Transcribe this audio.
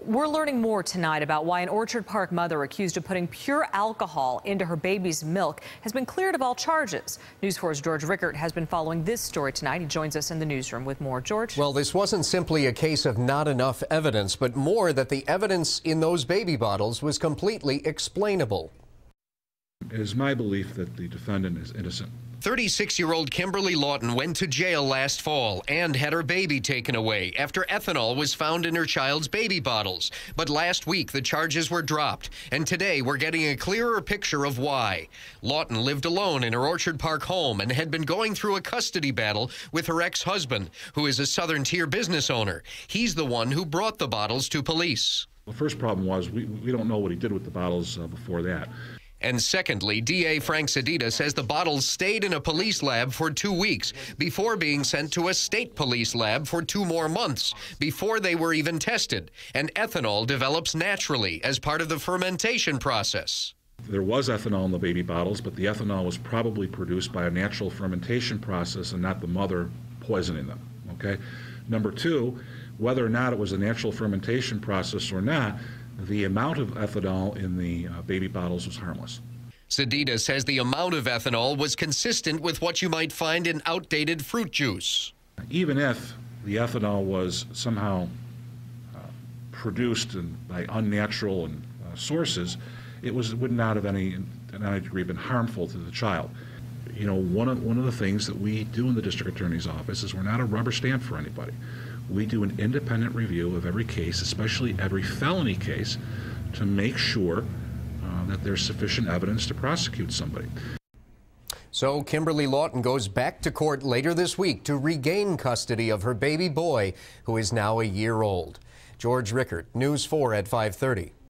We're learning more tonight about why an Orchard Park mother accused of putting pure alcohol into her baby's milk has been cleared of all charges. News 4's George Rickert has been following this story tonight. He joins us in the newsroom with more. George? Well, this wasn't simply a case of not enough evidence, but more that the evidence in those baby bottles was completely explainable. It is my belief that the defendant is innocent. 36-year-old Kimberly Lawton went to jail last fall and had her baby taken away after ethanol was found in her child's baby bottles. But last week, the charges were dropped, and today we're getting a clearer picture of why. Lawton lived alone in her Orchard Park home and had been going through a custody battle with her ex-husband, who is a Southern Tier business owner. He's the one who brought the bottles to police. The first problem was we don't know what he did with the bottles before that. And secondly, DA Frank Sedita says the bottles stayed in a police lab for 2 weeks before being sent to a state police lab for 2 more months before they were even tested. And ethanol develops naturally as part of the fermentation process. There was ethanol in the baby bottles, but the ethanol was probably produced by a natural fermentation process and not the mother poisoning them. Okay? Number two, whether or not it was a natural fermentation process or not, the amount of ethanol in the baby bottles was harmless. Sedita says the amount of ethanol was consistent with what you might find in outdated fruit juice. Even if the ethanol was somehow produced by unnatural sources, it would not have in any degree been harmful to the child. You know, one of the things that we do in the district attorney's office is we're not a rubber stamp for anybody. We do an independent review of every case, especially every felony case, to make sure that there's sufficient evidence to prosecute somebody. So Kimberly Lawton goes back to court later this week to regain custody of her baby boy, who is now a year old. George Rickert, News 4 at 5:30.